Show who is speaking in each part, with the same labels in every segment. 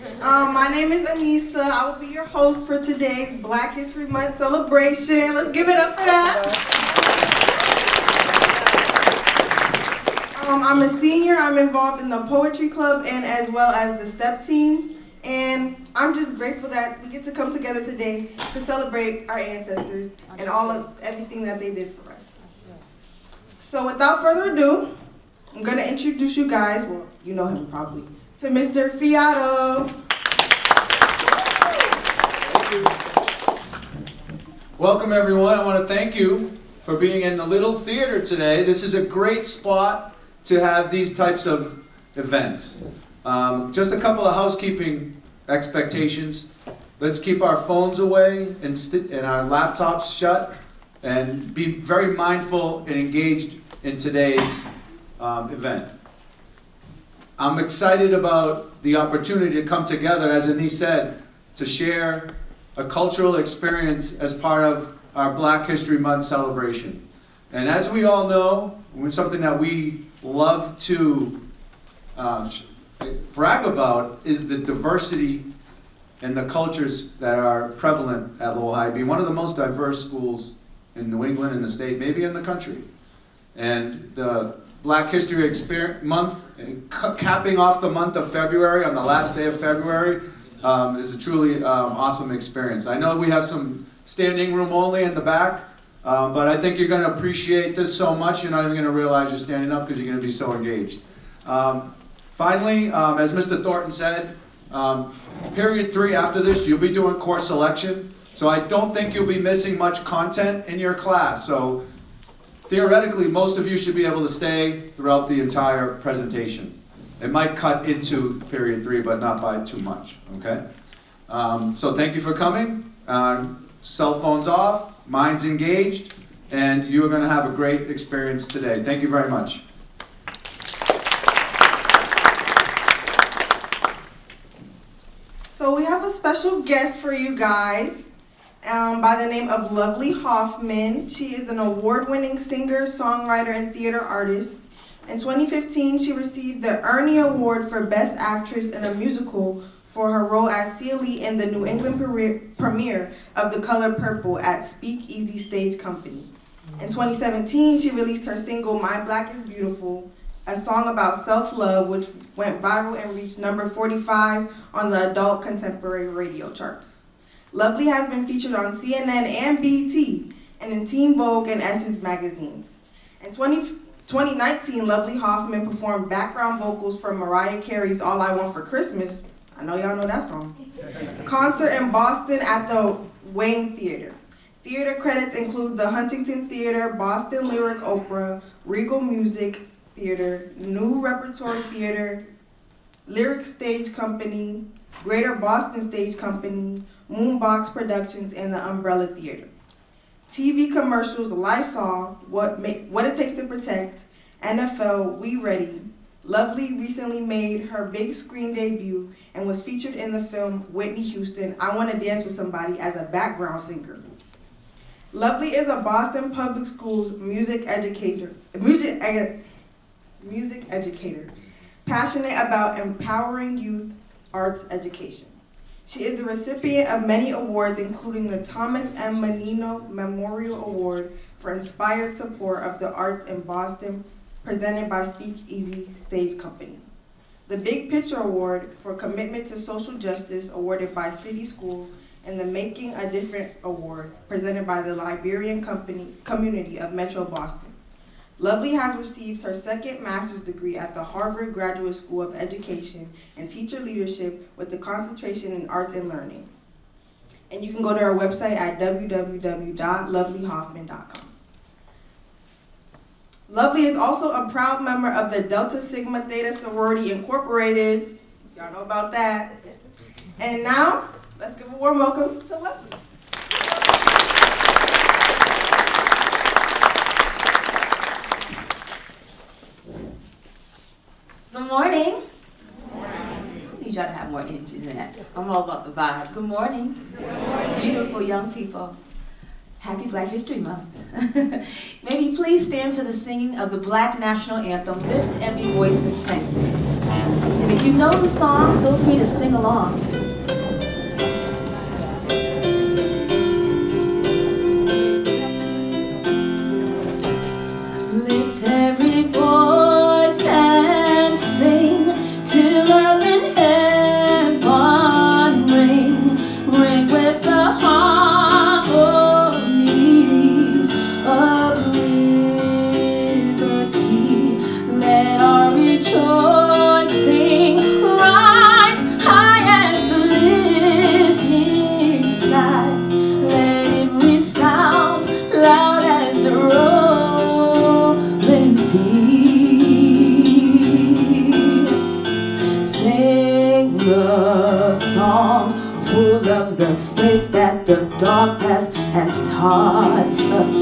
Speaker 1: My name is Anissa. I will be your host for today's Black History Month celebration. Let's give it up for that. I'm a senior. I'm involved in the poetry club and as well as the STEP team. And I'm just grateful that we get to come together today to celebrate our ancestors and everything that they did for us. So without further ado, I'm going to introduce you guys, well, you know him probably, to Mr. Fiato.
Speaker 2: Welcome everyone. I want to thank you for being in the Little Theater today. This is a great spot to have these types of events. Just a couple of housekeeping expectations. Let's keep our phones away and our laptops shut and be very mindful and engaged in today's event. I'm excited about the opportunity to come together, as Anise said, to share a cultural experience as part of our Black History Month celebration. And as we all know, something that we love to brag about is the diversity and the cultures that are prevalent at Lowell High, one of the most diverse schools in New England, in the state, maybe in the country. And the Black History Month, capping off the month of February, on the last day of February, is a truly awesome experience. I know we have some standing room only in the back, but I think you're going to appreciate this so much, you're not even going to realize you're standing up because you're going to be so engaged. Finally, as Mr. Thornton said, period 3 after this, you'll be doing course selection. So I don't think you'll be missing much content in your class. So theoretically, most of you should be able to stay throughout the entire presentation. It might cut into period 3, but not by too much, okay? So thank you for coming. Cell phones off, minds engaged, and you are going to have a great experience today. Thank you very much.
Speaker 1: So we have a special guest for you guys by the name of Lovely Hoffman. She is an award-winning singer, songwriter, and theater artist. In 2015, she received the Ernie Award for Best Actress in a Musical for her role as Celie in the New England premiere of The Color Purple at Speakeasy Stage Company. In 2017, she released her single, My Black is Beautiful, a song about self-love which went viral and reached number 45 on the adult contemporary radio charts. Lovely has been featured on CNN and BET and in Teen Vogue and Essence magazines. In 2019, Lovely Hoffman performed background vocals for Mariah Carey's All I Want for Christmas, I know y'all know that song, concert in Boston at the Wayne Theater. Theater credits include the Huntington Theater, Boston Lyric Opera, Regal Music Theater, New Repertory Theater, Lyric Stage Company, Greater Boston Stage Company, Moonbox Productions, and the Umbrella Theater. TV commercials, Lysol, What It Takes to Protect, NFL, We Ready. Lovely recently made her big screen debut and was featured in the film Whitney Houston, I Want to Dance with Somebody as a background singer. Lovely is a Boston Public Schools music educator, passionate about empowering youth arts education. She is the recipient of many awards, including the Thomas M. Menino Memorial Award for Inspired Support of the Arts in Boston, presented by Speakeasy Stage Company. The Big Picture Award for Commitment to Social Justice, awarded by City School, and the Making a Difference Award, presented by the Liberian Community of Metro Boston. Lovely has received her second master's degree at the Harvard Graduate School of Education and Teacher Leadership with the concentration in arts and learning. And you can go to our website at www.lovelyhoffman.com. Lovely is also a proud member of the Delta Sigma Theta Sorority Incorporated. Y'all know about that. And now, let's give a warm welcome to Lovely.
Speaker 3: Good morning. I need y'all to have more energy than that. I'm all about the vibe. Good morning.
Speaker 4: Good morning.
Speaker 3: Beautiful young people. Happy Black History Month. May we please stand for the singing of the Black National Anthem. Lift every voice and sing. In the If you know the song, feel free to sing along. Lift every voice and sing till earth and heaven ring, ring with the harmonies of liberty. Let our rejoicing rise high as the listening skies. Let it resound loud as the rolling sea. Sing a song full of the faith that the dark past has taught us.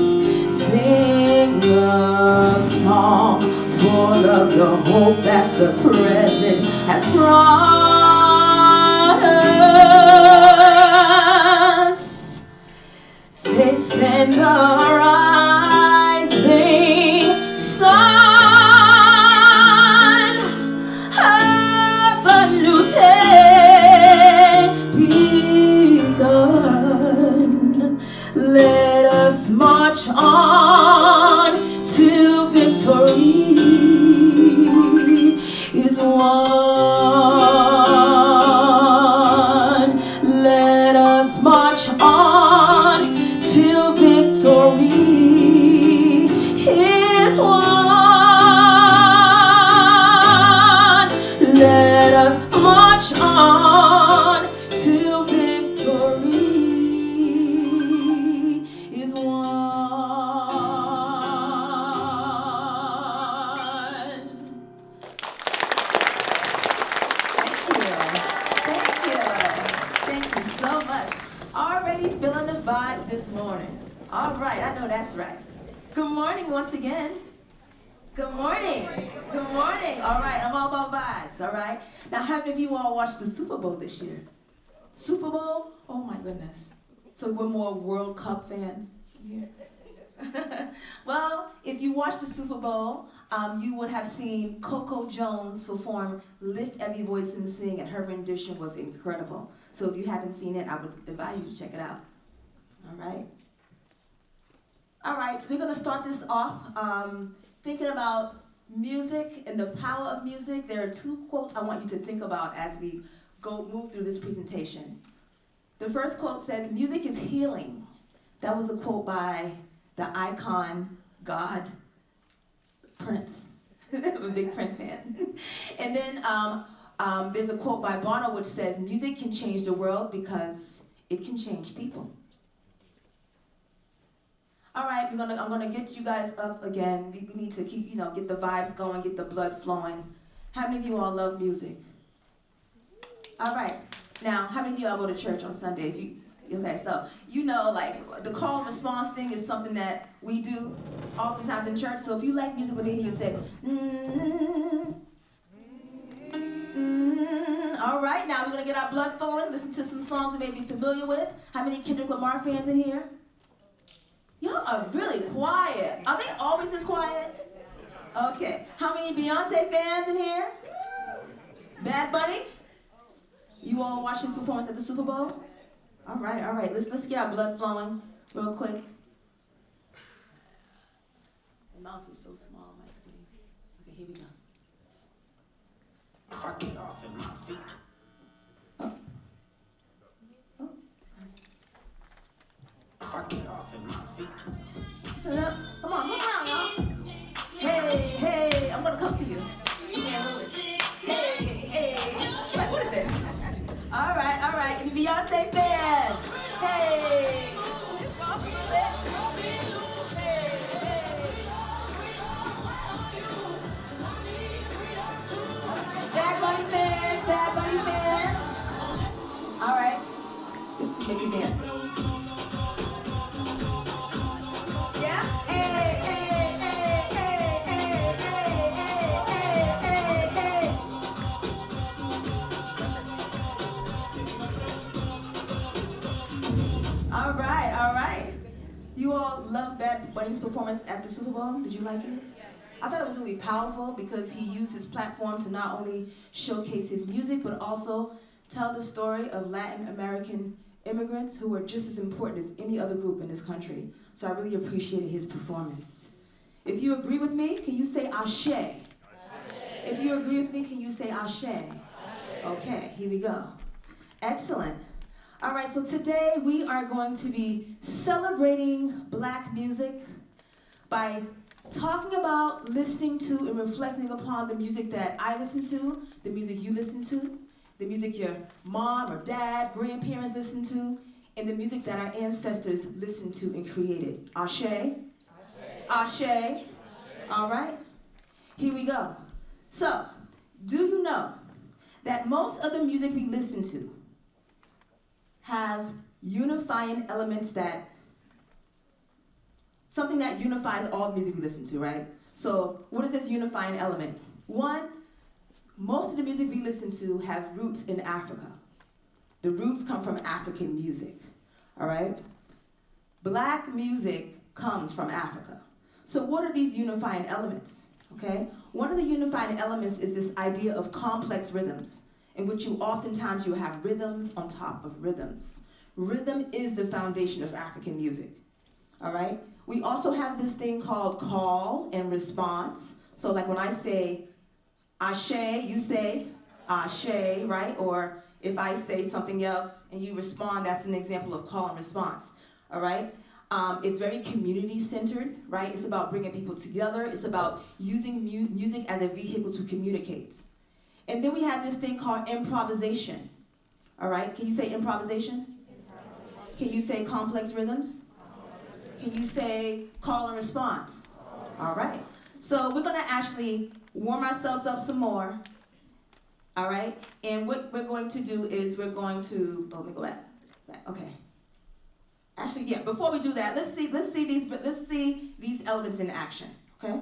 Speaker 3: Sing a song full of the hope that the present has brought us. Facing the rising sun of a new day begun. Let us march on to victory is won. Let us march on till victory is won. Let us march on till victory is won. Thank you. Thank you. Thank you so much. Already feeling the vibes this morning. All right, I know that's right. Good morning once again. Good morning. Good morning. All right, I'm all about vibes, all right? Now, how many of you all watched the Super Bowl this year? Super Bowl? Oh my goodness. So we're more World Cup fans here. Well, if you watched the Super Bowl, you would have seen Coco Jones perform Lift Every Voice and Sing, and her rendition was incredible. So if you haven't seen it, I would advise you to check it out. All right? All right, so we're going to start this off thinking about music and the power of music. There are two quotes I want you to think about as we move through this presentation. The first quote says, "Music is healing." That was a quote by the icon, God, Prince. I'm a big Prince fan. And then there's a quote by Bono which says, "Music can change the world because it can change people." All right, I'm gonna get you guys up again. We need to keep, get the vibes going, get the blood flowing. How many of you all love music? All right. Now, how many of you all go to church on Sunday? Okay, so like the call and response thing is something that we do oftentimes in church. So if you like music with me, you say, All right, now we're gonna get our blood flowing. Listen to some songs we may be familiar with. How many Kendrick Lamar fans in here? Y'all are really quiet. Are they always this quiet? Okay. How many Beyonce fans in here? Bad Bunny? You all watch his performance at the Super Bowl? All right. Let's get our blood flowing real quick. The mouse is so small on my screen. Okay, here we go.
Speaker 4: If I get off at my feet.
Speaker 3: Oh, sorry.
Speaker 4: If I get off at my feet.
Speaker 3: Turn it up. Come on, look around, y'all. Hey, I'm gonna come to you. You can't move it. Hey. Like, what is this? All right. Any Beyonce fans? Hey. Bad Bunny fans. All right. This is to make you dance. Yeah? Hey. All right. You all love Bad Bunny's performance at the Super Bowl? Did you like it? I thought it was really powerful because he used his platform to not only showcase his music, but also tell the story of Latin American immigrants who are just as important as any other group in this country. So I really appreciated his performance. If you agree with me, can you say Ashe? If you agree with me, can you say Ashe? Okay, here we go. Excellent. All right, so today we are going to be celebrating Black music by talking about listening to and reflecting upon the music that I listen to, the music you listen to, the music your mom or dad, grandparents listen to, and the music that our ancestors listened to and created. Ashe? Ashe. Ashe. All right, here we go. So, do you know that most of the music we listen to have unifying elements something that unifies all the music we listen to, right? So what is this unifying element? One, most of the music we listen to have roots in Africa. The roots come from African music, all right? Black music comes from Africa. So what are these unifying elements, okay? One of the unifying elements is this idea of complex rhythms, in which you have rhythms on top of rhythms. Rhythm is the foundation of African music, all right? We also have this thing called call and response. So like when I say Ashe, you say Ashe, right? Or if I say something else and you respond, that's an example of call and response, all right? It's very community-centered, right? It's about bringing people together. It's about using music as a vehicle to communicate. And then we have this thing called improvisation, all right? Can you say improvisation? Can you say complex rhythms? Can you say call and response? All right. So we're going to actually warm ourselves up some more, all right? And what we're going to do is let me go back. Okay. Actually, yeah, before we do that, let's see these elements in action, okay?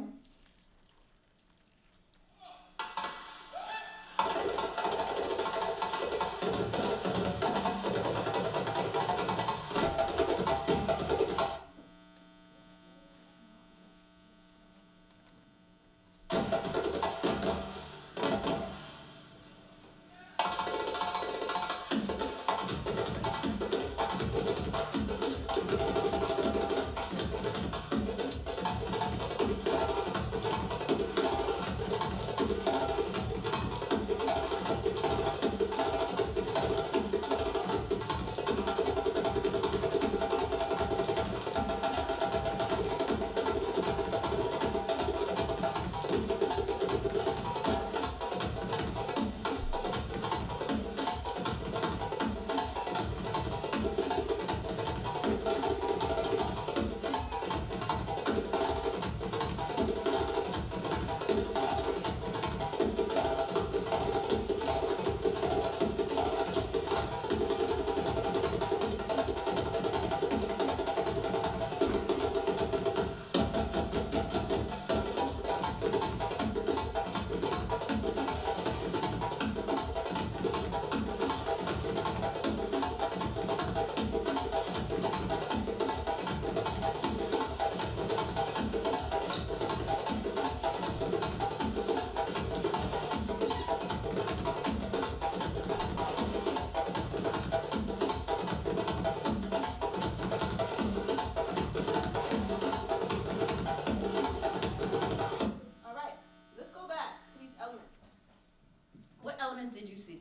Speaker 3: Did you see?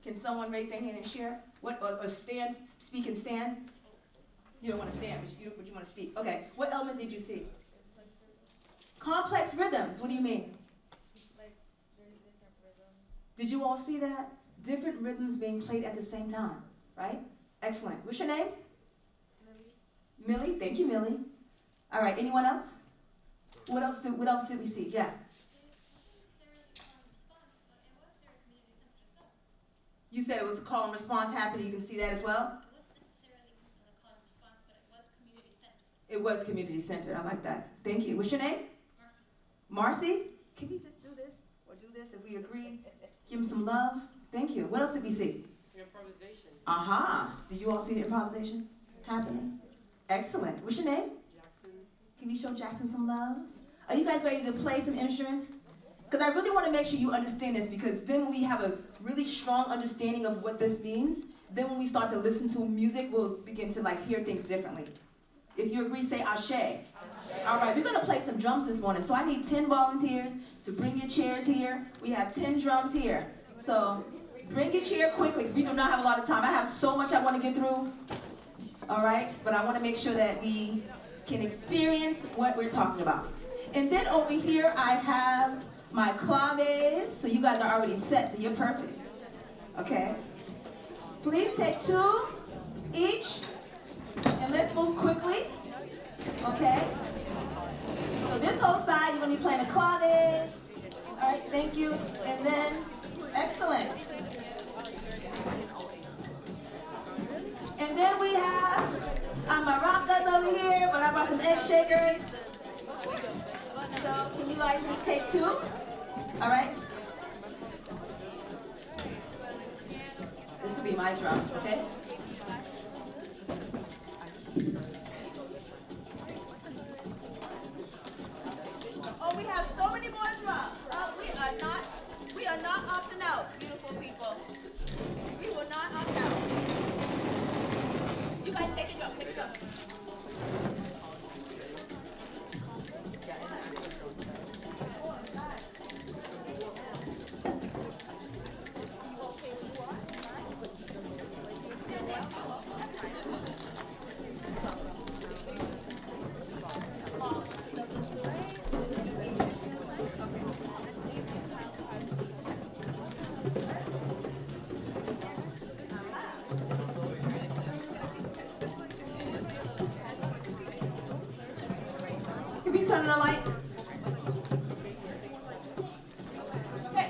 Speaker 3: Can someone raise their hand and share? Or stand, speak and stand? You don't want to stand, but you want to speak. Okay, what element did you see? Complex rhythms, what do you mean?
Speaker 5: Like, there's different rhythms.
Speaker 3: Did you all see that? Different rhythms being played at the same time, right? Excellent. What's your name?
Speaker 5: Millie.
Speaker 3: Millie, thank you, Millie. All right, anyone else? What else did we see? Yeah. You said it was a call and response happening. You can see that as well?
Speaker 5: It wasn't necessarily a call and response, but it was community centered.
Speaker 3: It was community centered. I like that. Thank you. What's your name?
Speaker 5: Marcy.
Speaker 3: Marcy? Can we just do this or do this if we agree? Give him some love. Thank you. What else did we see?
Speaker 6: Improvisation.
Speaker 3: Aha. Did you all see the improvisation happening? Excellent. What's your name?
Speaker 6: Jackson.
Speaker 3: Can we show Jackson some love? Are you guys ready to play some instruments? Because I really want to make sure you understand this, because then when we have a really strong understanding of what this means, then when we start to listen to music, we'll begin to like hear things differently. If you agree, say ashe. All right, we're going to play some drums this morning. So I need 10 volunteers to bring your chairs here. We have 10 drums here. So bring your chair quickly, because we do not have a lot of time. I have so much I want to get through. All right, but I want to make sure that we can experience what we're talking about. And then over here, I have my claves. So you guys are already set, so you're perfect. Okay? Please take 2 each, and let's move quickly. Okay? So this whole side, you're going to be playing the claves. All right, thank you. And then, excellent. And then we have maracas over here, but I brought some egg shakers. So can you guys just take 2? All right? This will be my drum, okay? Oh, we have so many more drums. We are not opting out, beautiful people. We will not opt out. You guys take a drum, take a drum. Can we turn on the light? Okay.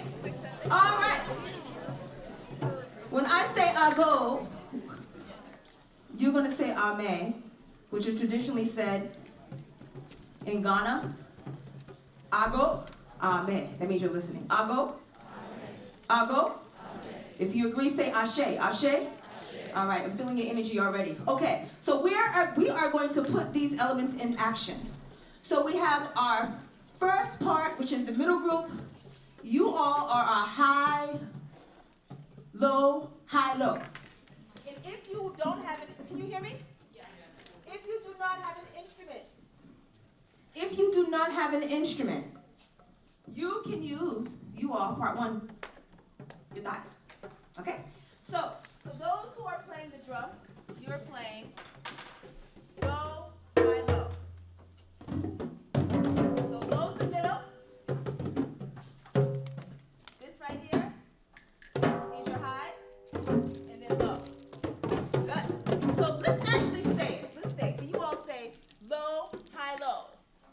Speaker 3: All right. When I say ago, you're going to say ame, which is traditionally said in Ghana. Ago, ame. That means you're listening. Ago, ago. If you agree, say ashe. Ashe. All right, I'm feeling your energy already. Okay, so we are going to put these elements in action. So we have our first part, which is the middle group. You all are our high, low, high, low. And if you don't have it, can you hear me? Yes. If you do not have an instrument, you can use, you all, part 1, your thighs. Okay? So, for those who are playing the drums, you're playing low, high, low. So low's the middle. This right here is your high, and then low. Good. So let's actually say it. Let's say it. Can you all say low, high, low?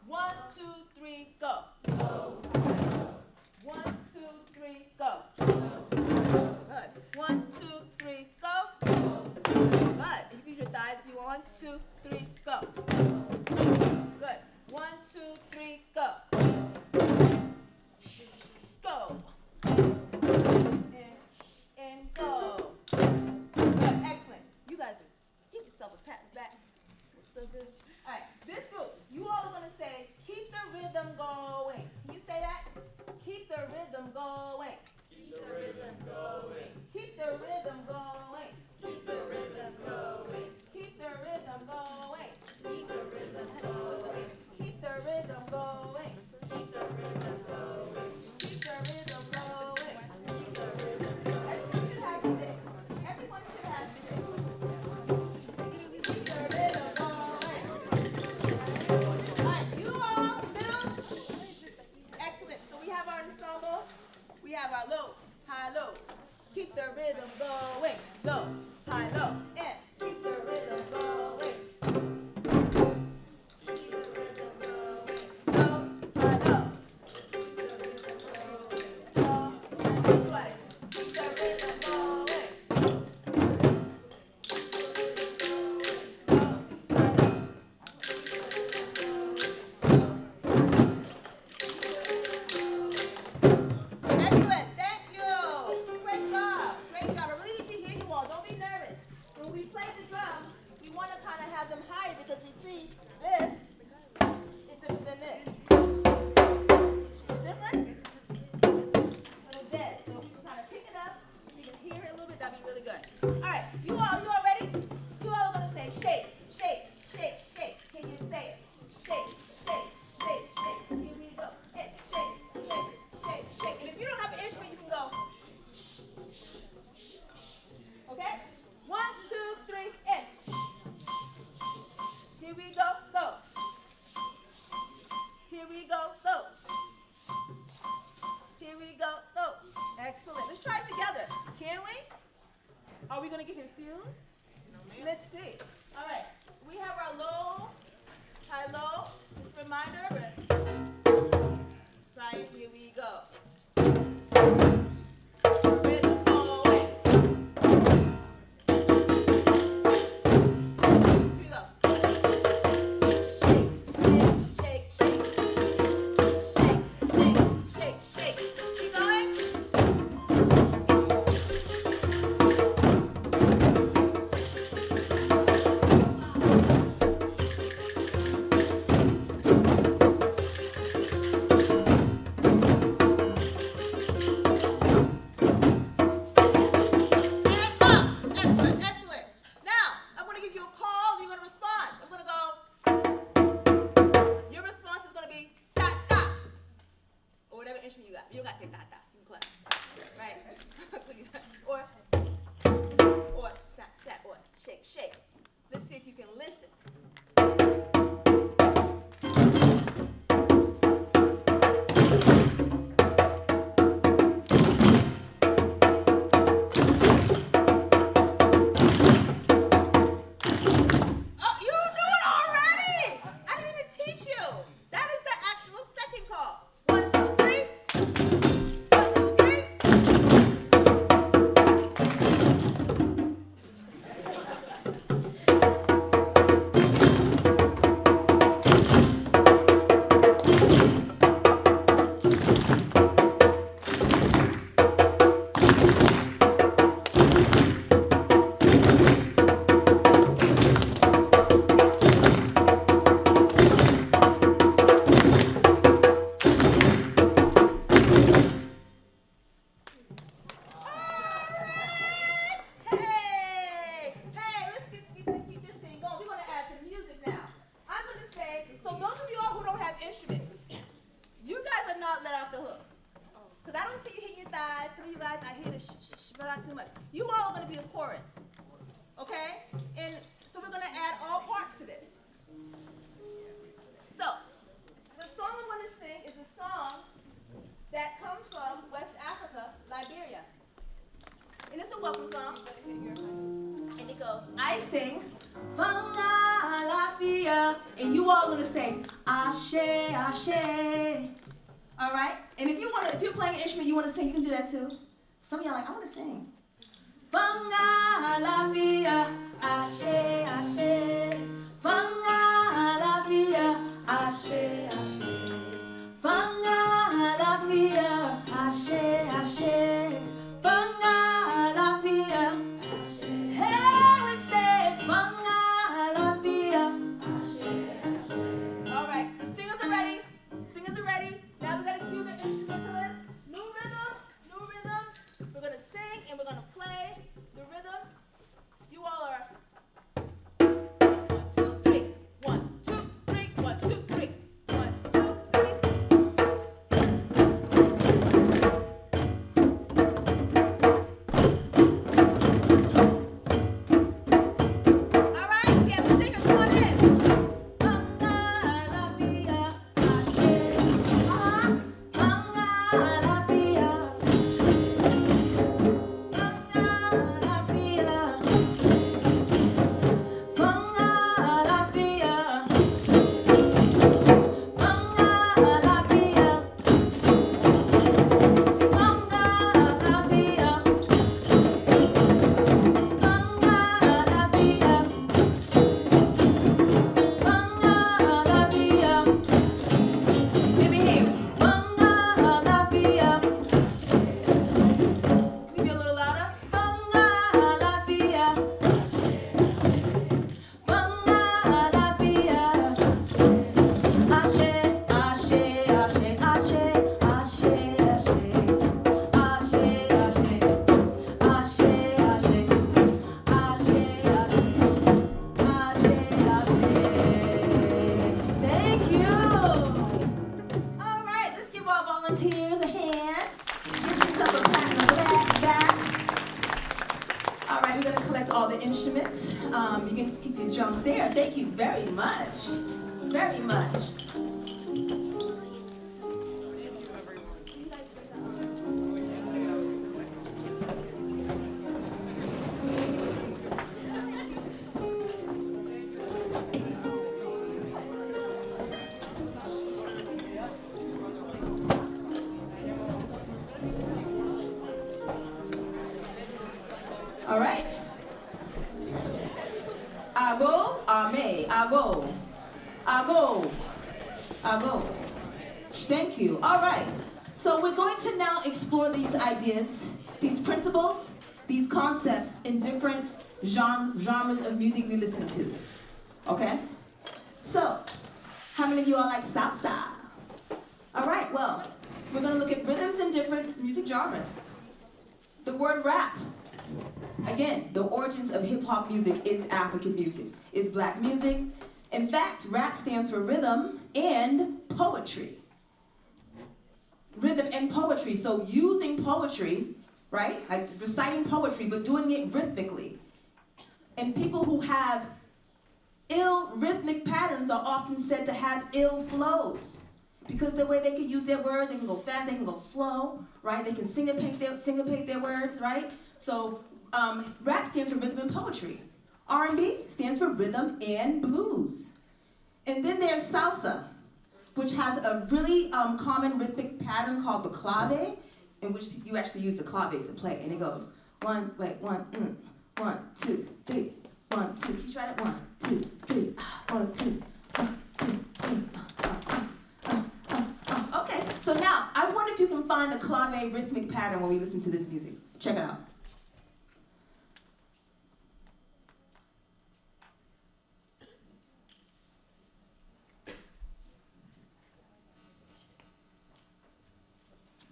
Speaker 3: 1, 2, 3, go. Low, high, low. 1, 2, 3, go. Good. 1, 2, 3, go. Good. You can use your thighs if you want. 1, 2, 3, go. Good. 1, 2, 3, go. Go. And go. Good. Excellent. You guys are, give yourself a pat on the back. It's so good. All right. This group, you all are going to say, keep the rhythm going. Can you say that? Keep the rhythm going. Keep the rhythm going. Keep the rhythm going. Keep the rhythm going. Keep the rhythm going. Keep the rhythm going. Keep the rhythm going. Keep the rhythm going. Keep the rhythm going. Keep the rhythm going. Everyone should have sticks. Everyone should have sticks. Keep the rhythm going. All right, you all, middle. Excellent. So we have our ensemble. We have our low, high, low. Keep the rhythm going. Low, high, low. And keep the rhythm going. Keep the rhythm going. Low, high, low. Keep the rhythm going. Low, high, low. Keep the rhythm going. Keep the rhythm going. Low, high, low. Excellent. Thank you. Great job. Great job. I really need to hear you all. Don't be nervous. When Are we going to get confused? Let's see. All right. We have our low, high, low. Just a reminder. Right, here we go. Rhythm away. Here we go. Shake, shake, shake. Shake, shake, shake. Keep going. Excellent, excellent. Now, I'm going to give you a call, and you're going to respond. I'm going to go, your response is going to be da, da, or whatever instrument you got. You don't got to say da, da. You can clap, right? or snap, tap, or shake, shake. Let's see if you can listen. Oh, you knew it already! I didn't even teach you. That is the actual second call. 1, 2, 3. 1, 2, 3. Hey, let's keep this thing going. We're going to add some music now. I'm going to say, so those of you all who don't have instruments, you guys are not let off the hook. Because I don't see you hitting your thighs. Some of you guys, I hear the but not too much. You all are going to be the chorus. Okay? And so we're going to add all parts to this. So, the song I'm going to sing is a song that comes from West Africa, Liberia. And it's a welcome song. And it goes, I sing, Vanga Lafia, and you all gonna say, Ashe, Ashe. All right? And if you're playing an instrument, you wanna sing, you can do that too. Some of y'all are like, I wanna sing. Vanga Lafia, Ashe, Ashe. Vanga Lafia, Ashe, Ashe. Vanga Lafia, Ashe, Ashe. Vanga Lafia. Hey, we say Vanga Lafia. All right, the singers are ready. Now we gotta cue the instrumentalist. New rhythm. We're gonna sing and we're gonna play the rhythms. You all are 1, 2, 3. 1, 2, 3. 1, 2, 3. 1, 2, 3. All right, yeah, the singers, come on in. Vanga Lafia, Ashe. Vanga Lafia. Maybe a little louder. Vanga Lafia. Vanga Lafia. Ashe, Ashe, Ashe, Ashe, Ashe, Ashe. Ashe, Ashe. Ashe, Ashe. Thank you. All right, let's give our volunteers a hand. Give yourself a pat on the back. All right, we're going to collect all the instruments. You can just keep your drums there. Thank you very much. Very much. All right. Ago, ame, ago, ago, ago. Thank you. All right. So we're going to now explore these ideas, these principles, these concepts in different genres of music we listen to. Okay? So, how many of you all like salsa? All right, well, we're going to look at rhythms in different music genres. The word rap. Again, the origins of hip-hop music is African music, is black music. In fact, rap stands for rhythm and poetry. Rhythm and poetry, so using poetry, right? Like reciting poetry, but doing it rhythmically. And people who have ill rhythmic patterns are often said to have ill flows. Because the way they can use their words, they can go fast, they can go slow, right? They can syncopate their words, right? So rap stands for rhythm and poetry. R&B stands for rhythm and blues. And then there's salsa, which has a really common rhythmic pattern called the clave, in which you actually use the claves to play. And it goes 1, 2, 3, 1, 2. Can you try that? 1, 2, 3, 1, 2, 1, 2, 3. Okay, so now I wonder if you can find the clave rhythmic pattern when we listen to this music. Check it out.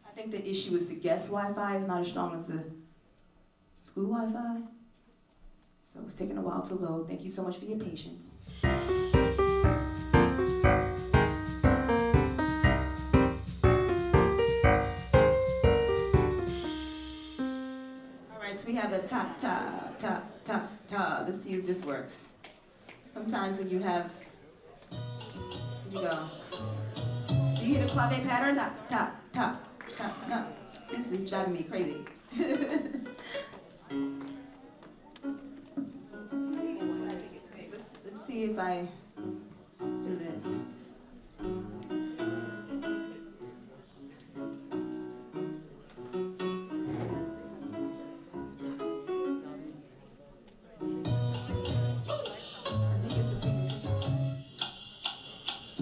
Speaker 3: I think the issue is the guest Wi-Fi is not as strong as the school Wi-Fi. So it's taking a while to load. Thank you so much for your patience. All right, so we have the ta ta ta ta ta. Let's see if this works. Sometimes when you have, here you go. Do you hear the clave pattern? Ta ta ta. No, this is driving me crazy. Let's see if I do this.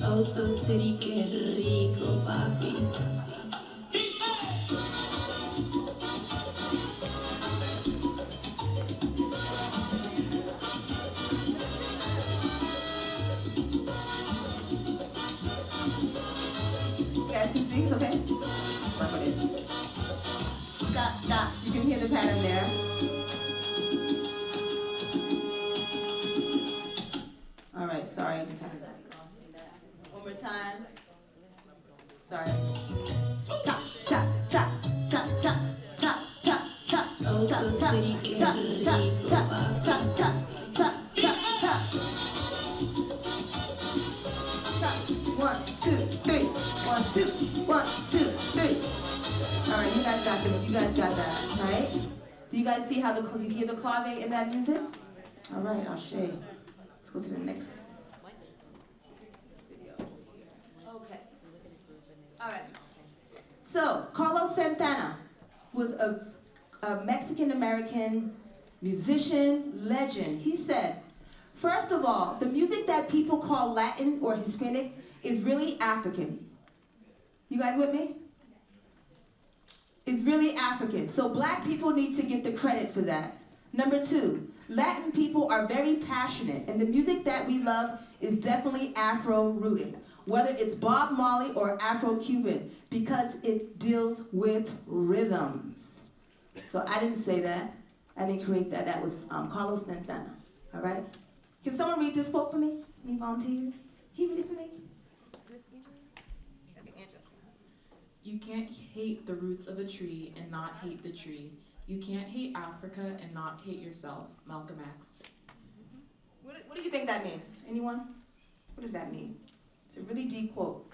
Speaker 6: Oh, so city, que rico, papi.
Speaker 3: It's okay? Work with it. Dot, dot. You can hear the pattern there. All right, sorry. One more time. Sorry. Tap, tap, tap, tap, tap, tap, tap, tap.
Speaker 6: Oh, so city, que rico, papi.
Speaker 3: Tap, tap, tap, tap, tap. Tap. 1, 2, 3. 1, 2, 1, 2, 3. All right, you guys got that. You guys got that, all right? Do you guys see how you hear the clave in that music? All right, I'll show you. Let's go to the next video. Okay. All right. So, Carlos Santana was a Mexican-American musician legend. He said, first of all, the music that people call Latin or Hispanic is really African. You guys with me? It's really African. So black people need to get the credit for that. Number 2, Latin people are very passionate, and the music that we love is definitely Afro-rooted, whether it's Bob Marley or Afro-Cuban, because it deals with rhythms. So I didn't say that. I didn't create that. That was Carlos Santana. All right? Can someone read this quote for me? Any volunteers? Can you read it for me?
Speaker 7: You can't hate the roots of a tree and not hate the tree. You can't hate Africa and not hate yourself. Malcolm X.
Speaker 3: What do you think that means? Anyone? What does that mean? It's a really deep quote.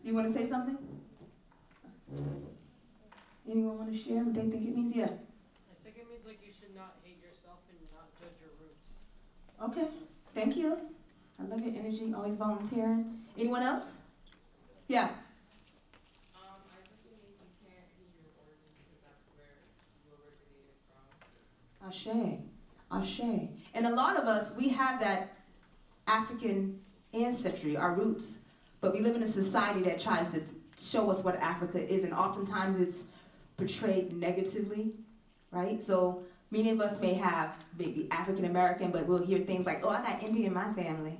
Speaker 3: You want to say something? Anyone want to share what they think it means? Yeah.
Speaker 8: I think it means like you should not hate yourself and not judge your roots.
Speaker 3: Okay. Thank you. I love your energy. Always volunteering. Anyone else? Yeah.
Speaker 8: I think it means you can't hate your origins because that's where
Speaker 3: Ashe, Ashe. And a lot of us, we have that African ancestry, our roots, but we live in a society that tries to show us what Africa is, and oftentimes it's portrayed negatively, right? So many of us may have maybe African American, but we'll hear things like, oh, I got Indian in my family,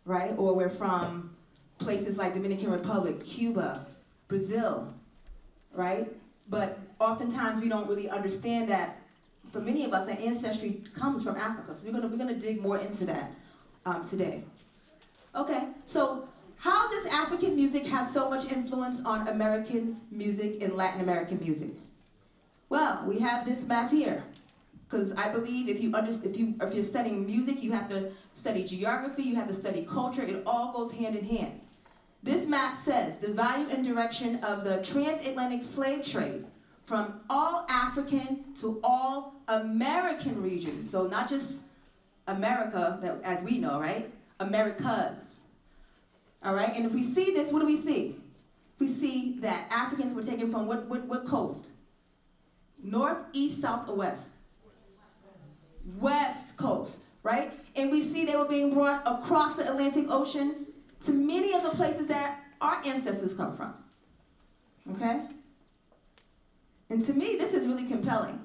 Speaker 3: right? Or we're from places like Dominican Republic, Cuba, Brazil, right? But oftentimes we don't really understand that for many of us, our ancestry comes from Africa. So we're gonna dig more into that today. Okay, so how does African music have so much influence on American music and Latin American music? Well, we have this map here, because I believe if you're studying music, you have to study geography, you have to study culture. It all goes hand in hand. This map says the value and direction of the transatlantic slave trade from all African to all American regions. So not just America, as we know, right? Americas. All right, and if we see this, what do we see? We see that Africans were taken from what coast? North, east, south, or west? West coast, right? And we see they were being brought across the Atlantic Ocean to many of the places that our ancestors come from, okay? And to me, this is really compelling.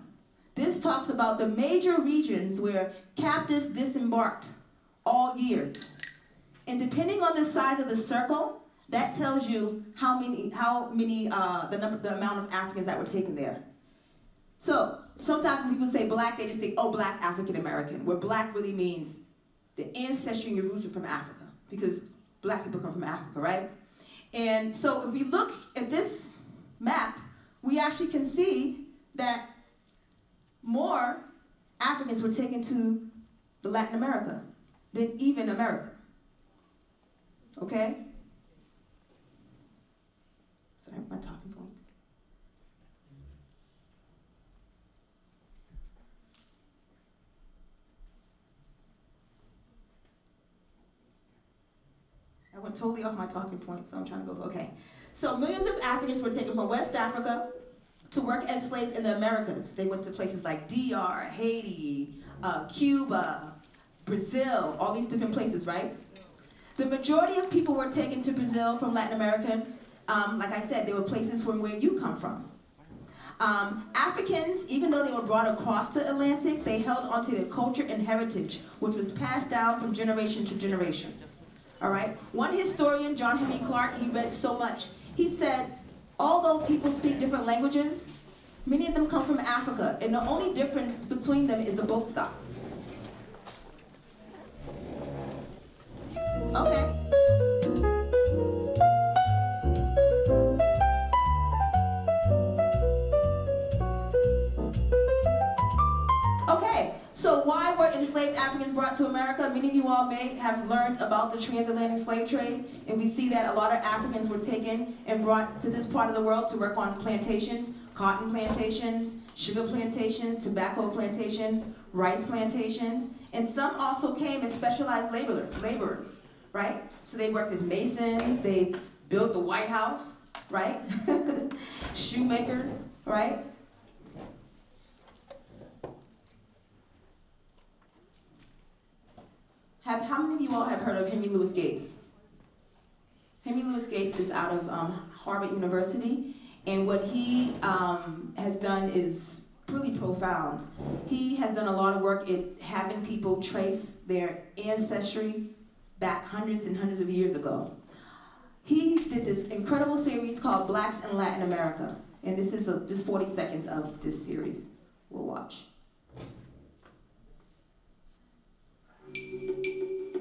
Speaker 3: This talks about the major regions where captives disembarked all years. And depending on the size of the circle, that tells you the amount of Africans that were taken there. So sometimes when people say black, they just think, oh, black African American, where black really means the ancestry and your roots are from Africa, because black people come from Africa, right? And so if we look at this map, we actually can see that more Africans were taken to the Latin America than even America. Okay? Sorry, my talking points. I went totally off my talking point, so I'm trying to go, okay. So millions of Africans were taken from West Africa to work as slaves in the Americas. They went to places like DR, Haiti, Cuba, Brazil, all these different places, right? The majority of people were taken to Brazil from Latin America. Like I said, there were places from where you come from. Africans, even though they were brought across the Atlantic, they held onto their culture and heritage, which was passed down from generation to generation. All right? One historian, John Henry Clark, he read so much. He said, although people speak different languages, many of them come from Africa, and the only difference between them is a boat stop. Okay. Okay, so why were enslaved Africans brought to America? Many of you all may have learned about the transatlantic slave trade, and we see that a lot of Africans were taken and brought to this part of the world to work on plantations, cotton plantations, sugar plantations, tobacco plantations, rice plantations, and some also came as specialized laborers, right? So they worked as masons, they built the White House, right? Shoemakers, right? How many of you all have heard of Henry Louis Gates? Henry Louis Gates is out of Harvard University, and what he has done is really profound. He has done a lot of work in having people trace their ancestry back hundreds and hundreds of years ago. He did this incredible series called Blacks in Latin America, and this is just 40 seconds of this series. We'll watch.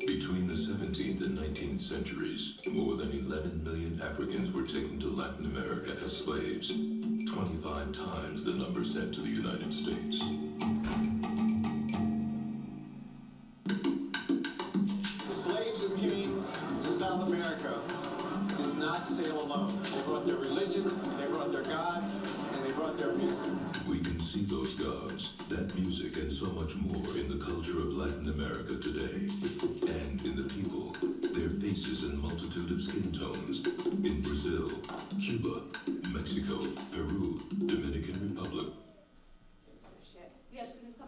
Speaker 9: Between the 17th and 19th centuries, more than 11 million Africans were taken to Latin America as slaves, 25 times the number sent to the United States.
Speaker 10: The slaves who came to South America did not sail alone. They brought their religion, they brought their gods, and they brought their music.
Speaker 9: We can see those gods, that music, and so much more in the culture of Latin America today. And in the people, their faces and multitude of skin tones. In Brazil, Cuba, Mexico, Peru, Dominican Republic.
Speaker 3: We have students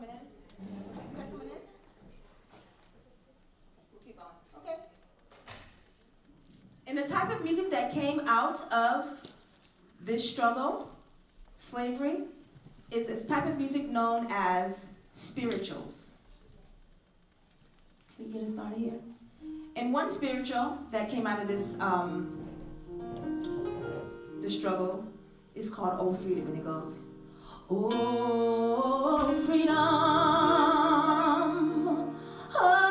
Speaker 3: of music that came out of this struggle, slavery, is a type of music known as spirituals. Can we get us started here? And one spiritual that came out of this the struggle is called "Oh Freedom," and it goes, "Oh freedom, oh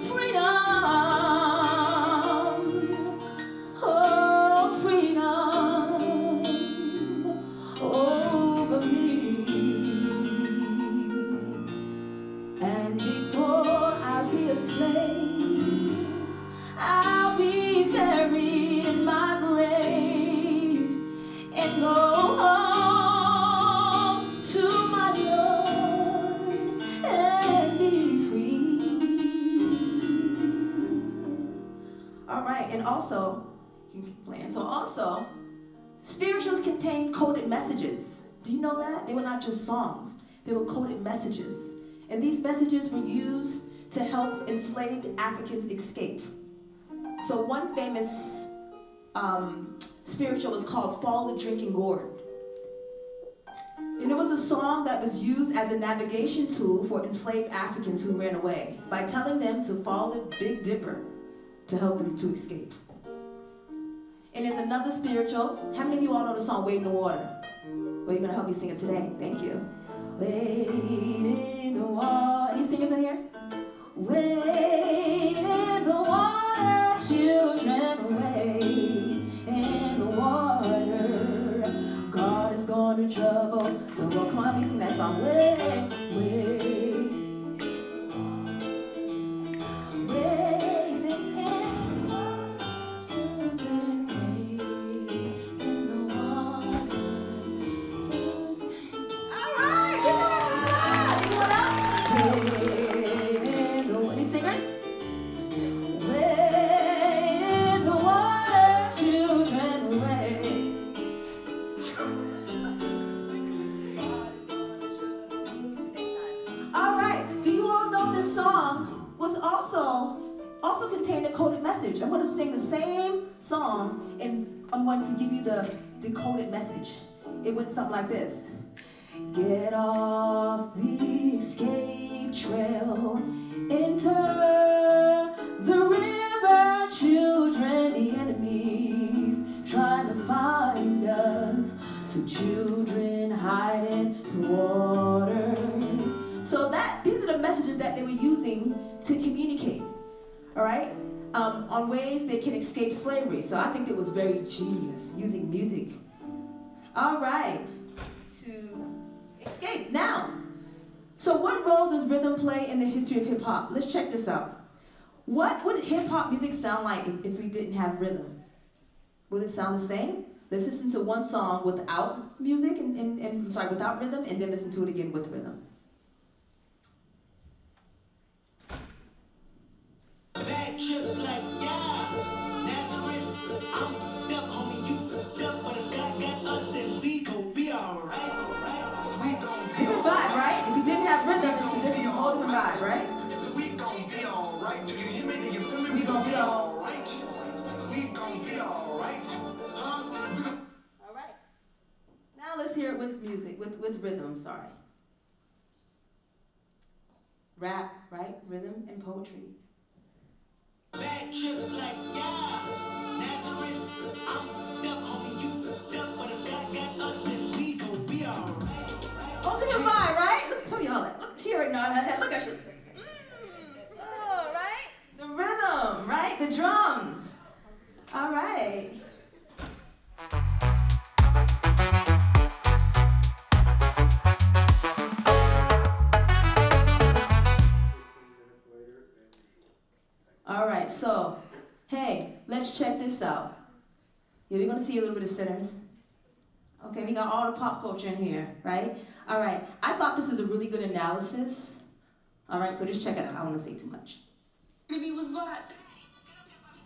Speaker 3: freedom, oh freedom over me. And before I be a slave, I'll be buried in my grave and go home to my Lord and be free." All right, and also, you can keep playing. So also, spirituals contain coded messages. Do you know that? They were not just songs. They were coded messages. And these messages were used to help enslaved Africans escape. So one famous spiritual was called "Fall the Drinking Gourd." And it was a song that was used as a navigation tool for enslaved Africans who ran away by telling them to follow the Big Dipper to help them to escape. And there's another spiritual. How many of you all know the song "Wade in the Water"? Well, you're going to help me sing it today. Thank you. Wade in the water. Any singers in here? Wade in the water, children, wade in the water. God is going to trouble the world. Come on, help me sing that song. Wade, wade. Wade in the water, children, wade in the water. All right, give it up. Anyone else? Any singers? Wade in the water, children, wade. All right, do you all know this song was also contained a coded message? I'm going to sing the same song and I'm going to give you the decoded message. It went something like this. Get off the escape trail, enter the river, children, the enemies trying to find us. So children hide in the water. So these are the messages that they were using to communicate, all right? On ways they can escape slavery. So I think it was very genius using music. All right, to escape. Now, so what role does rhythm play in the history of hip hop? Let's check this out. What would hip hop music sound like if we didn't have rhythm? Would it sound the same? Let's listen to one song without music without rhythm, and then listen to it again with rhythm.
Speaker 4: Bad chips like, yeah, Nazareth, I'm fucked up, homie, you fucked up, but if God got us, then we gon' be alright.
Speaker 3: Different vibe, right? If you didn't have rhythm, it's a whole different vibe, right?
Speaker 10: We gon' be alright. Do you hear me? Do you feel me?
Speaker 3: We gon' be
Speaker 10: alright. We gon' be alright. Huh?
Speaker 3: All right. Now let's hear it with music, with rhythm, sorry. Rap, right? Rhythm and poetry.
Speaker 4: Bad chips like, yeah, Nazareth, I'm fucked up, homie, you fucked up, but if God got us, then we gon' be alright.
Speaker 3: Whole different vibe, right? Look, some of y'all like, look, she already nodded her head. Look at her. Oh, right? The rhythm, right? The drums. All right. All right, so, hey, let's check this out. Yeah, we're gonna see a little bit of sinners. Okay, we got all the pop culture in here, right? All right, I thought this was a really good analysis. All right, so just check it out. I don't want to say too much.
Speaker 6: Maybe it was what?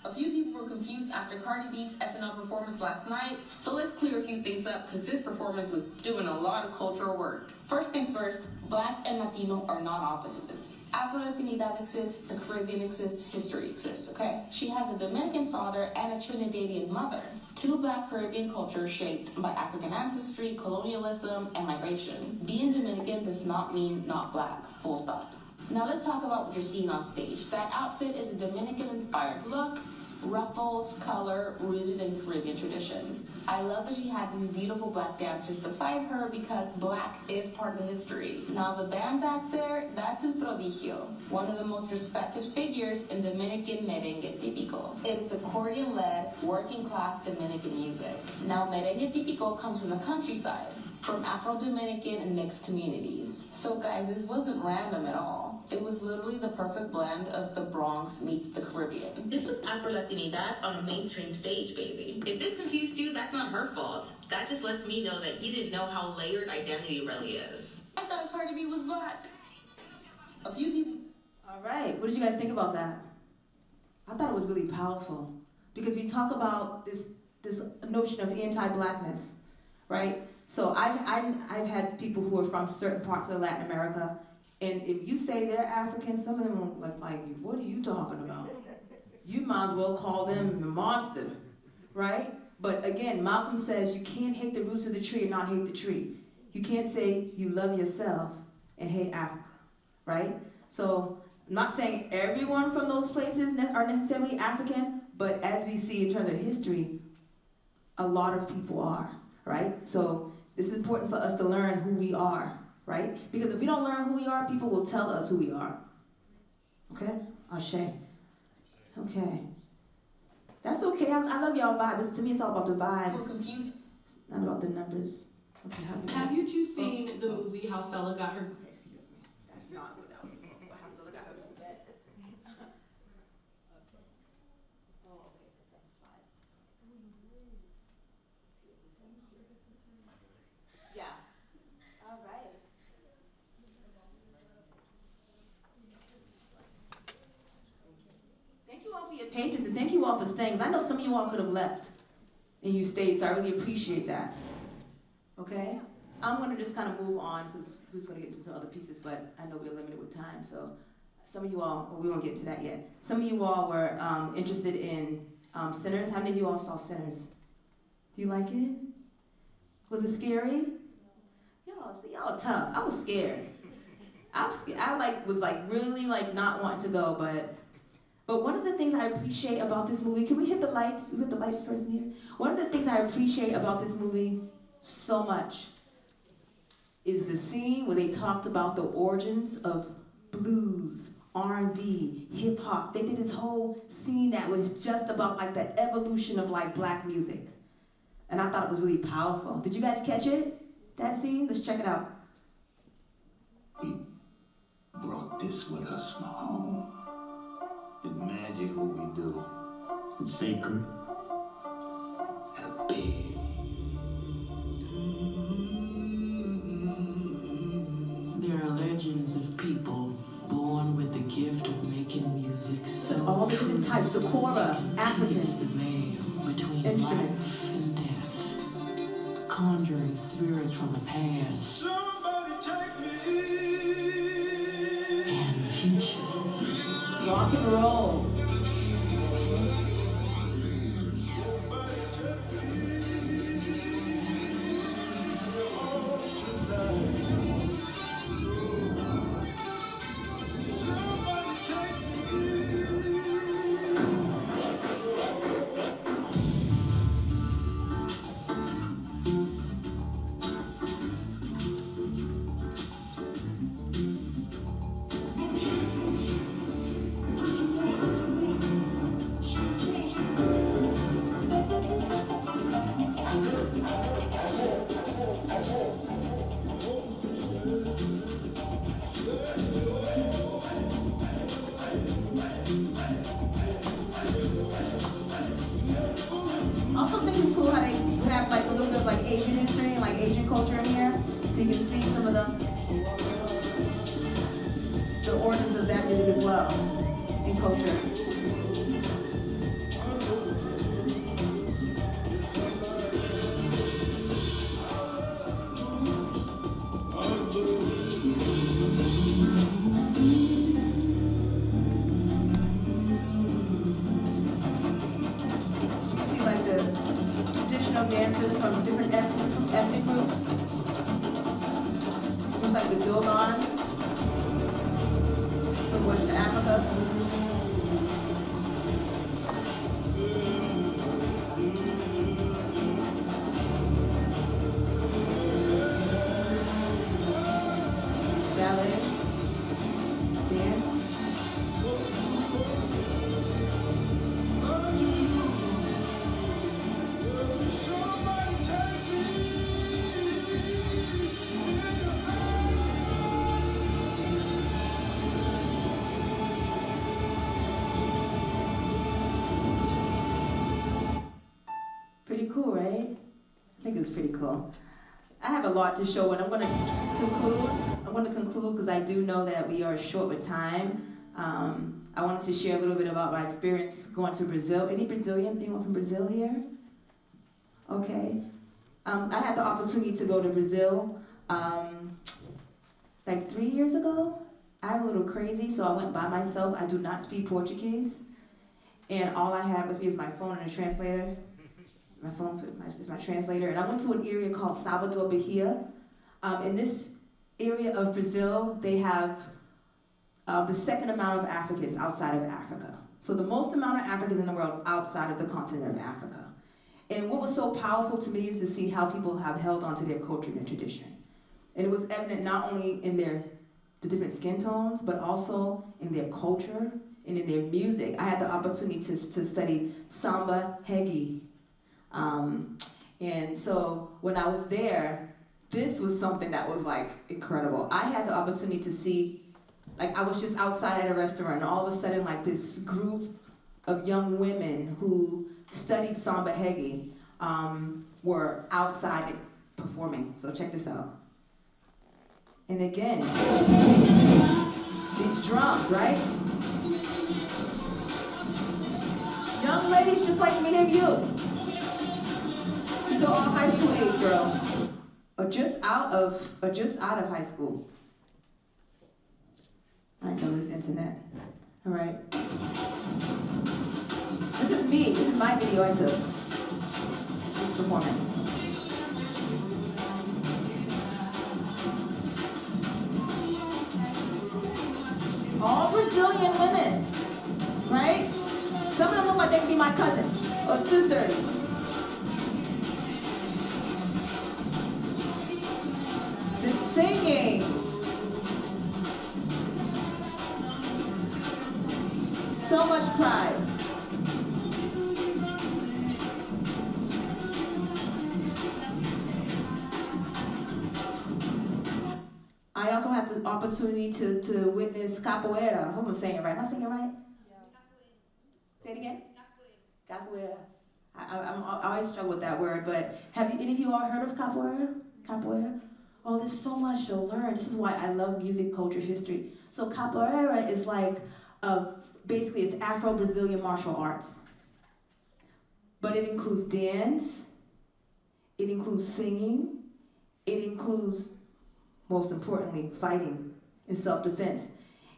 Speaker 11: A few people were confused after Cardi B's SNL performance last night, so let's clear a few things up because this performance was doing a lot of cultural work. First things first, Black and Latino are not opposites. Afro-Latinidad exists, the Caribbean exists, history exists, okay? She has a Dominican father and a Trinidadian mother. Two Black Caribbean cultures shaped by African ancestry, colonialism, and migration. Being Dominican does not mean not Black, full stop. Now let's talk about what you're seeing on stage. That outfit is a Dominican-inspired look, ruffles, color, rooted in Caribbean traditions. I love that she had these beautiful Black dancers beside her because Black is part of the history. Now the band back there, that's El Prodigio, one of the most respected figures in Dominican merengue típico. It is accordion-led, working-class Dominican music. Now merengue típico comes from the countryside, from Afro-Dominican and mixed communities. So guys, this wasn't random at all. It was literally the perfect blend of the Bronx meets the Caribbean. This was Afro-Latinidad on a mainstream stage, baby. If this confused you, that's not her fault. That just lets me know that you didn't know how layered identity really is. I thought Cardi B was Black. A few people...
Speaker 3: All right, what did you guys think about that? I thought it was really powerful because we talk about this notion of anti-Blackness, right? So I've had people who are from certain parts of Latin America, and if you say they're African, some of them are like, what are you talking about? You might as well call them the monster, right? But again, Malcolm says you can't hate the roots of the tree and not hate the tree. You can't say you love yourself and hate Africa, right? So I'm not saying everyone from those places are necessarily African, but as we see in terms of history, a lot of people are, right? So this is important for us to learn who we are, right? Because if we don't learn who we are, people will tell us who we are. Okay? Ashe. Okay. That's okay. I love y'all vibes. To me, it's all about the vibe.
Speaker 11: We're confused.
Speaker 3: It's not about the numbers. Okay,
Speaker 12: Have you two seen the movie How Stella Got Her?
Speaker 3: Excuse me. That's not what that was. How Stella Got Her. Yeah. All right. Thank you all for your patience and thank you all for staying. I know some of you all could have left and you stayed, so I really appreciate that. Okay? I'm going to just kind of move on because we're going to get into some other pieces, but I know we're limited with time. So some of you all, well, we won't get to that yet. Some of you all were interested in Sinners. How many of you all saw Sinners? Do you like it? Was it scary? Y'all tough. I was scared. I was really not wanting to go, but one of the things I appreciate about this movie, can we hit the lights? We hit the lights person here? One of the things I appreciate about this movie so much is the scene where they talked about the origins of blues, R&B, hip hop. They did this whole scene that was just about the evolution of Black music. And I thought it was really powerful. Did you guys catch it? That scene? Let's check it out.
Speaker 13: We brought this with us from home. It's magic what we do. It's sacred. Happy.
Speaker 12: There are legends of people born with the gift of making music so
Speaker 3: all the different types, the kora, African,
Speaker 12: the veil between
Speaker 3: instrument,
Speaker 12: life and death, conjuring spirits from the past and the future.
Speaker 3: Rock and roll. Also think it's cool how they have a little bit of Asian history and Asian culture in here. So you can see some of the origins of that music as well in culture. drums. Looks like the Dogon from West Africa. Ballet, dance. Pretty cool, right? I think it's pretty cool. I have a lot to show, and I'm going to conclude because I do know that we are short with time. I wanted to share a little bit about my experience going to Brazil. Anyone from Brazil here? Okay. I had the opportunity to go to Brazil like 3 years ago. I'm a little crazy, so I went by myself. I do not speak Portuguese. And all I have with me is my phone and a translator. My phone is my translator. And I went to an area called Salvador Bahia. In this area of Brazil, they have the second amount of Africans outside of Africa. So the most amount of Africans in the world outside of the continent of Africa. And what was so powerful to me is to see how people have held on to their culture and tradition. And it was evident not only in the different skin tones, but also in their culture and in their music. I had the opportunity to study samba reggae. And so when I was there, this was something that was like incredible. I had the opportunity to see, like I was just outside at a restaurant, and all of a sudden like this group of young women who studied samba reggae were outside performing. So check this out. And again, these drums, right? Young ladies just like many of you. These are all high school age girls, or just out of high school. I know this internet. All right. This is me. This is my video I took. This performance. All Brazilian women, right? Some of them look like they could be my cousins or sisters. The singing. So much pride. I also had the opportunity to witness capoeira. I hope I'm saying it right. Am I saying it right? Yeah. Say it again? Capoeira. I always struggle with that word, but have any of you all heard of capoeira? Capoeira? Oh, there's so much to learn. This is why I love music, culture, history. So capoeira is like, basically it's Afro-Brazilian martial arts. But it includes dance, it includes singing, it includes, most importantly, fighting and self-defense.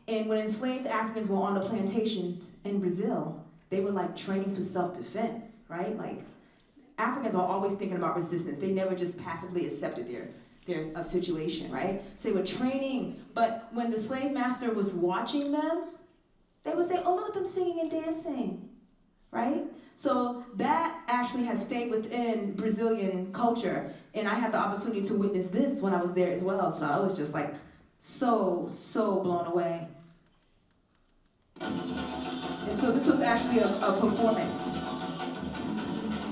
Speaker 3: And when enslaved Africans were on the plantations in Brazil, they were like training for self-defense, right? Like, Africans are always thinking about resistance. They never just passively accepted their situation, right? So they were training, but when the slave master was watching them, they would say, oh, look at them singing and dancing, right? So that actually has stayed within Brazilian culture, and I had the opportunity to witness this when I was there as well, so I was just like so blown away. And so this was actually a performance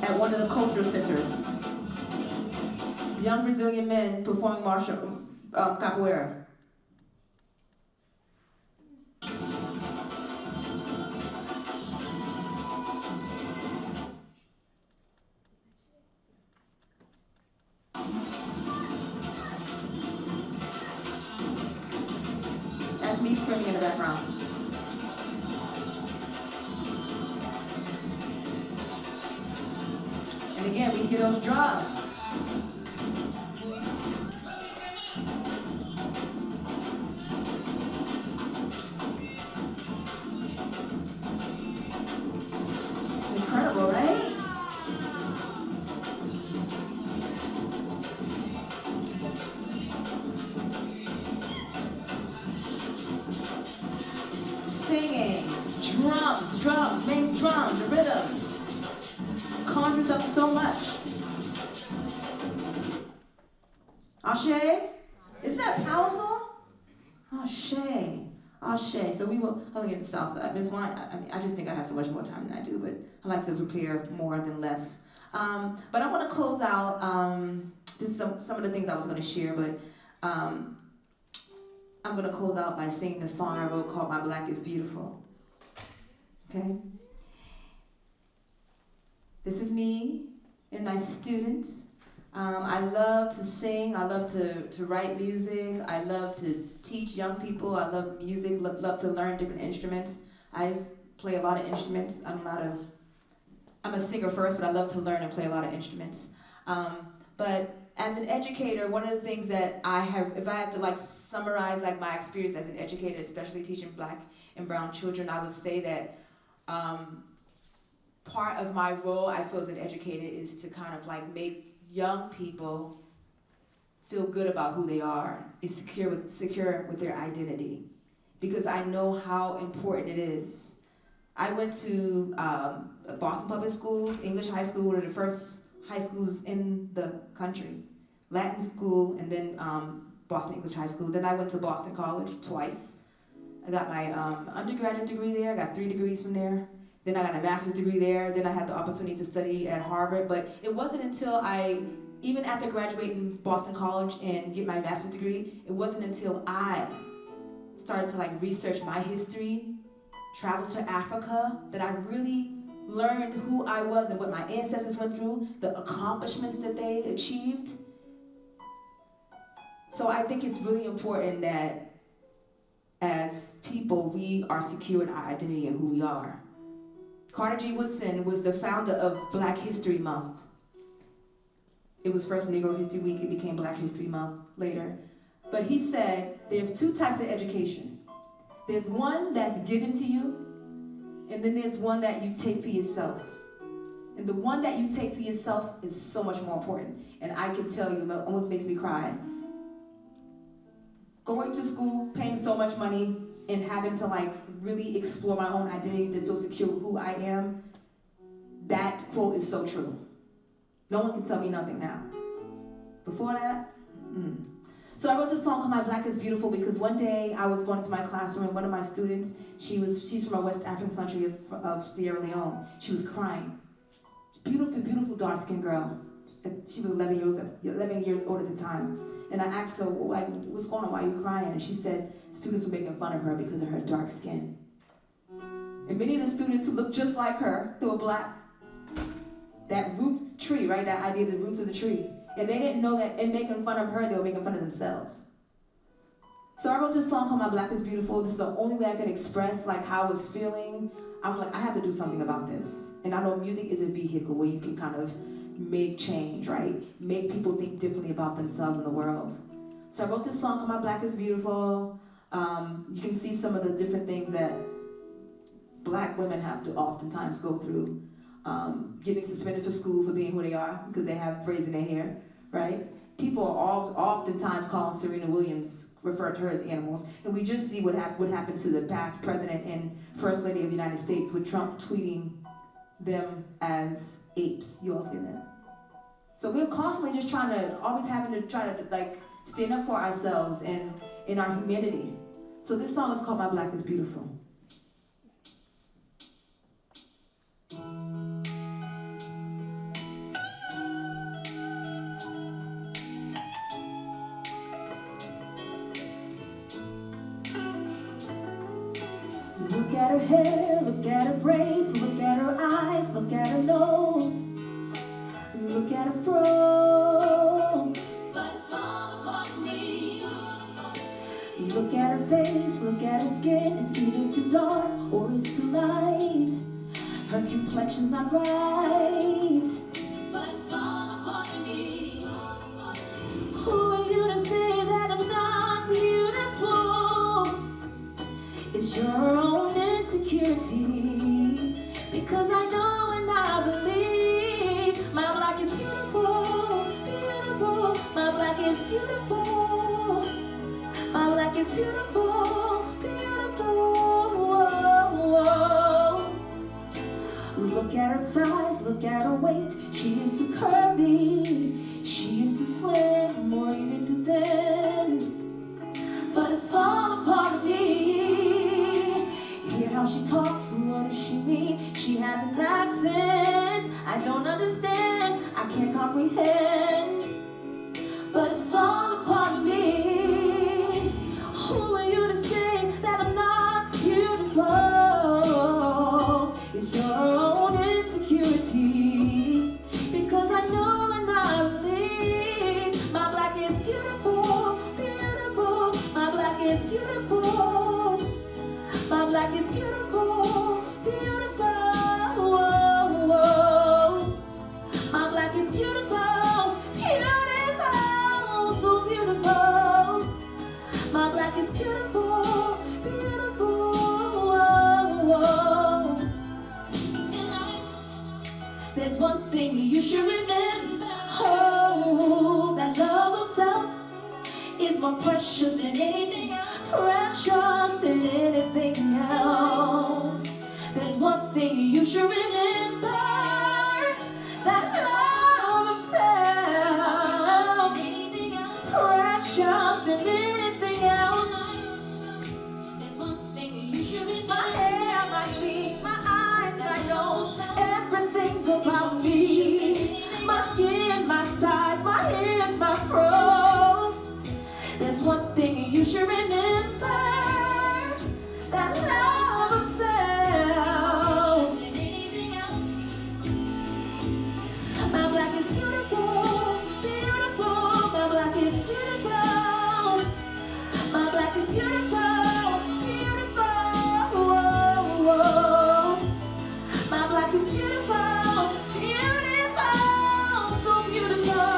Speaker 3: at one of the cultural centers. Young Brazilian men performing martial capoeira. That's me screaming in the background. And again, we hear those drums. Incredible, right? drums, main drums, the rhythms. Conjures up so much. Ashe? Isn't that powerful? Ashe. Ashe. So we will, hold at the south side. This one, I just think I have so much more time than I do, but I like to prepare more than less. But I want to close out, this is some of the things I was going to share, but I'm going to close out by singing a song I wrote called My Black is Beautiful. Okay? This is me and my students. I love to sing. I love to write music. I love to teach young people. I love music, love to learn different instruments. I play a lot of instruments. I'm a singer first, but I love to learn and play a lot of instruments. But as an educator, one of the things that I have, if I had to summarize my experience as an educator, especially teaching Black and brown children, I would say that part of my role, I feel as an educator, is to kind of make young people feel good about who they are, is secure with their identity, because I know how important it is. I went to Boston Public Schools, English high school, one of the first high schools in the country, Latin school, and then Boston English High School. Then I went to Boston College twice. I got my undergraduate degree there, I got 3 degrees from there. Then I got a master's degree there. Then I had the opportunity to study at Harvard. But it wasn't until even after graduating Boston College and get my master's degree, it wasn't until I started to research my history, travel to Africa, that I really learned who I was and what my ancestors went through, the accomplishments that they achieved. So I think it's really important that as people, we are secure in our identity and who we are. Carter G. Woodson was the founder of Black History Month. It was first Negro History Week, it became Black History Month later. But he said there's 2 types of education. There's one that's given to you, and then there's one that you take for yourself. And the one that you take for yourself is so much more important. And I can tell you, it almost makes me cry. Going to school, paying so much money, and having to really explore my own identity to feel secure with who I am, that quote is so true. No one can tell me nothing now. Before that, So I wrote this song called My Black is Beautiful because one day I was going to my classroom and one of my students, she's from a West African country of Sierra Leone. She was crying. Beautiful, beautiful dark-skinned girl. She was 11 years old at the time. And I asked her, what's going on, why are you crying? And she said students were making fun of her because of her dark skin. And many of the students who looked just like her, they were Black. That root tree, right? That idea of the roots of the tree. And they didn't know that in making fun of her, they were making fun of themselves. So I wrote this song called My Black is Beautiful. This is the only way I could express how I was feeling. I'm like, I have to do something about this. And I know music is a vehicle where you can kind of make change, right? Make people think differently about themselves and the world. So I wrote this song called My Black is Beautiful. You can see some of the different things that Black women have to oftentimes go through. Getting suspended for school for being who they are because they have braids in their hair, right? People are oftentimes calling Serena Williams, refer to her as animals. And we just see what happened to the past president and first lady of the United States with Trump tweeting them as apes. You all see that? So we're constantly just always having to try to stand up for ourselves and in our humanity. So this song is called My Black is Beautiful. Look at her hair, look at her braids, look at her eyes, look at her nose, look at her fro. But it's all upon me. Look at her face, look at her skin, it's either too dark or it's too light. Her complexion's not right. But it's all upon me. Who are you to say that I'm not beautiful? It's your own insecurity, because I know and I believe my black is beautiful, beautiful. My black is beautiful. My black is beautiful, beautiful. Whoa, whoa. Look at her size, look at her weight. She is too curvy, she is too slim, or even too thin. But it's all a part of me. Hear how she talks, what does she mean? She has an accent I don't understand, I can't comprehend. But it's all a part of me. Who are you to say that I'm not beautiful? It's your own insecurity. Because I know and I believe my black is beautiful, beautiful. My black is beautiful. My black is beautiful, beautiful. Whoa, whoa. My black is beautiful, beautiful, so beautiful. My black is beautiful, beautiful. Whoa, whoa. There's one thing you should remember. Oh, that love of self is more precious than anything else. Precious than anything else. There's one thing you should remember. That love of self. Precious than anything else. There's one thing you should remember. My hair, my cheeks, my eyes, my nose, everything about me. My skin, my size, my hips, my fro. There's one thing you should remember. That love of self. My black is beautiful, beautiful. My black is beautiful. My black is beautiful, beautiful. Whoa, whoa. My black is beautiful, beautiful, so beautiful.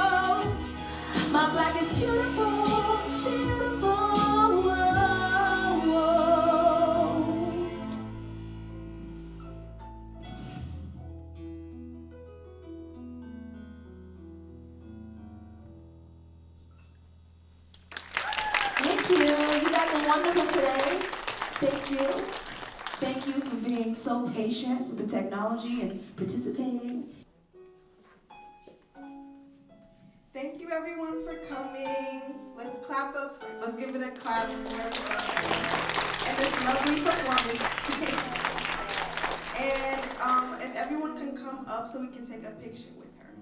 Speaker 3: My black is beautiful, beautiful. Whoa, whoa. Thank you. You guys are wonderful today. Thank you. Thank you for being so patient with the technology and participating.
Speaker 1: Thank you everyone for coming. Let's clap up. Let's give it a clap for and this lovely performance. And if everyone can come up so we can take a picture with her.